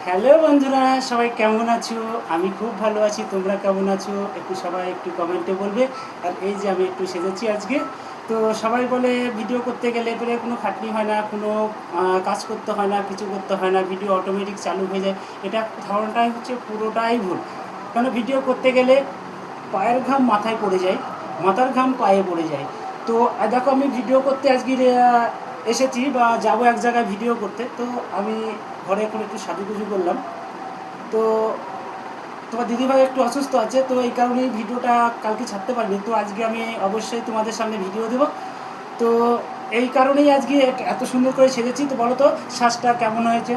Hello বন্ধুরা, সবাই কেমন আছো? আমি খুব ভালো আছি। তোমরা কেমন আছো? একটু সবাই একটু কমেন্টে বলবে। আর এই যে আমি একটু সেজেছি আজকে। তো সবাই বলে ভিডিও করতে গেলে পরে কোনো খাটনি হয় না, কোনো কাজ করতে হয় না, কিছু করতে হয় না, ভিডিও অটোমেটিক চালু হয়ে যায়। এটা ধারণাটাই হচ্ছে পুরোটাই ভুল। কারণ ভিডিও করতে গেলে পায়ের ঘাম মাথায় পড়ে যায়, মাথার ঘাম পায়ে পড়ে যায়। তো দেখো, আমি ভিডিও করতে আজকে এসেছি বা যাবো এক জায়গায় ভিডিও করতে। তো আমি ঘরে এখন একটু সাজুগুজু করলাম। তো তোমার দিদিভাই একটু অসুস্থ আছে, তো এই কারণেই ভিডিওটা কালকে ছাড়তে পারিনি। তো আজকে আমি অবশ্যই তোমাদের সামনে ভিডিও দেবো। তো এই কারণেই আজকে এত সুন্দর করে সেজেছি। তো বলো তো, শ্বাসটা কেমন হয়েছে?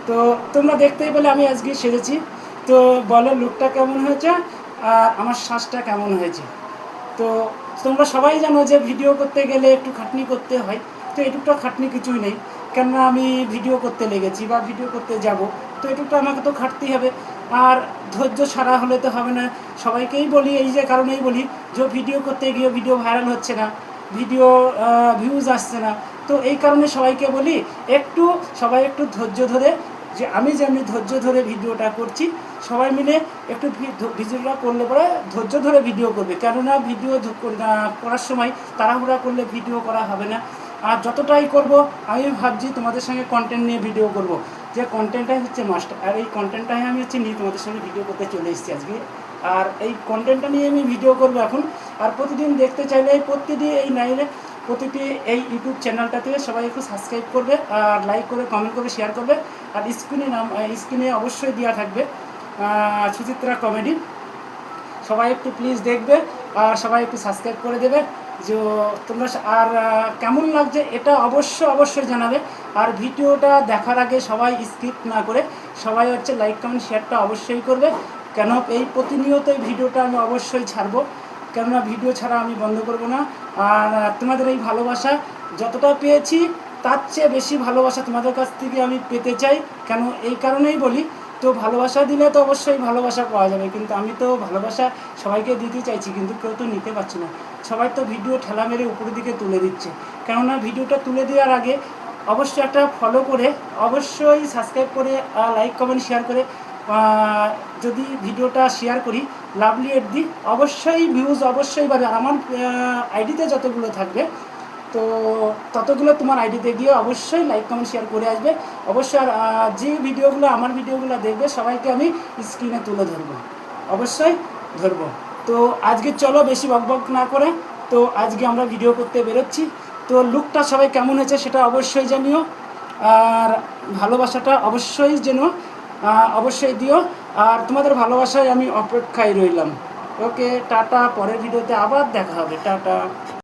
তো তোমরা দেখতেই পেলে আমি আজকে সেজেছি। তো বলো, লুকটা কেমন হয়েছে আর আমার শ্বাসটা কেমন হয়েছে। তো তোমরা সবাই জানো যে ভিডিও করতে গেলে একটু খাটনি করতে হয়। তো এটুকটা খাটনি কিছুই নেই, কেননা আমি ভিডিও করতে লেগেছি বা ভিডিও করতে যাব। তো এটুকটা আমাকে তো খাটতেই হবে। আর ধৈর্য ছাড়া হলে তো হবে না। সবাইকেই বলি, এই যে কারণেই বলি, যে ভিডিও করতে গিয়ে ভিডিও ভাইরাল হচ্ছে না, ভিডিও ভিউজ আসছে না। তো এই কারণে সবাইকে বলি, একটু সবাই একটু ধৈর্য ধরে, যে আমি যেমনি ধৈর্য ধরে ভিডিওটা করছি, সবাই মিলে একটু ভিডিওটা করলে পরে ধৈর্য ধরে ভিডিও করবে। কেননা ভিডিও করার সময় তাড়াহুড়া করলে ভিডিও করা হবে না। আর যতটাই করব, আমি ভাবছি তোমাদের সঙ্গে কন্টেন্ট নিয়ে ভিডিও করব, যে কন্টেন্টটাই হচ্ছে মাস্ট। আর এই কন্টেন্টটাই আমি হচ্ছে নিয়ে তোমাদের সঙ্গে ভিডিও করতে চলে এসেছি আজকে। আর এই কন্টেন্টটা নিয়ে আমি ভিডিও করব এখন। আর প্রতিদিন দেখতে চাইলে প্রতিদিন এই নাইলে প্রতিটি এই ইউটিউব চ্যানেলটাতে সবাই একটু সাবস্ক্রাইব করবে, আর লাইক করে কমেন্ট করবে, শেয়ার করবে। আর স্ক্রিনে অবশ্যই দেওয়া থাকবে সুচিত্রা কমেডি। সবাই একটু প্লিজ দেখবে, আর সবাই একটু সাবস্ক্রাইব করে দেবে। যে তোমরা আর কেমন লাগছে এটা অবশ্যই জানাবে। আর ভিডিওটা দেখার আগে সবাই স্কিপ না করে সবাই হচ্ছে লাইক কমেন্ট শেয়ারটা অবশ্যই করবে। কেন এই প্রতিনিয়ত এই ভিডিওটা আমি অবশ্যই ছাড়বো, কেননা ভিডিও ছাড়া আমি বন্ধ করব না। আর তোমাদের এই ভালোবাসা যতটা পেয়েছি, তার চেয়ে বেশি ভালোবাসা তোমাদের কাছ থেকে আমি পেতে চাই। কেন এই কারণেই বলি, তো ভালোবাসা দিলে তো অবশ্যই ভালোবাসা পাওয়া যাবে, কিন্তু আমি তো ভালোবাসা সবাইকে দিতে চাইছি, কিন্তু কেউ তো নিতে পারছি না। সবাই তো ভিডিও ঠেলা মেরে উপরের দিকে তুলে দিচ্ছে। কেননা ভিডিওটা তুলে দেওয়ার আগে অবশ্যই একটা ফলো করে, অবশ্যই সাবস্ক্রাইব করে, লাইক কমেন্ট শেয়ার করে, যদি ভিডিওটা শেয়ার করি লাভলি এড দিই, অবশ্যই ভিউজ অবশ্যই বাড়বে। আর আমার আইডিতে যতগুলো থাকবে, তো ততগুলো তোমার আইডিতে গিয়ে অবশ্যই লাইক কমেন্ট শেয়ার করে আসবে। অবশ্যই। আর যে ভিডিওগুলো আমার ভিডিওগুলো দেখবে, সবাইকে আমি স্ক্রিনে তুলে ধরবো, অবশ্যই ধরবো। তো আজকে চলো বেশি বকবক না করে, তো আজকে আমরা ভিডিও করতে বেরোচ্ছি। তো লুকটা সবাই কেমন হয়েছে সেটা অবশ্যই জানিও। আর ভালোবাসাটা অবশ্যই যেন অবশ্যই দিও। আর তোমাদের ভালোবাসায় আমি অপেক্ষায় রইলাম। ওকে, টাটা। পরের ভিডিওতে আবার দেখা হবে। টাটা।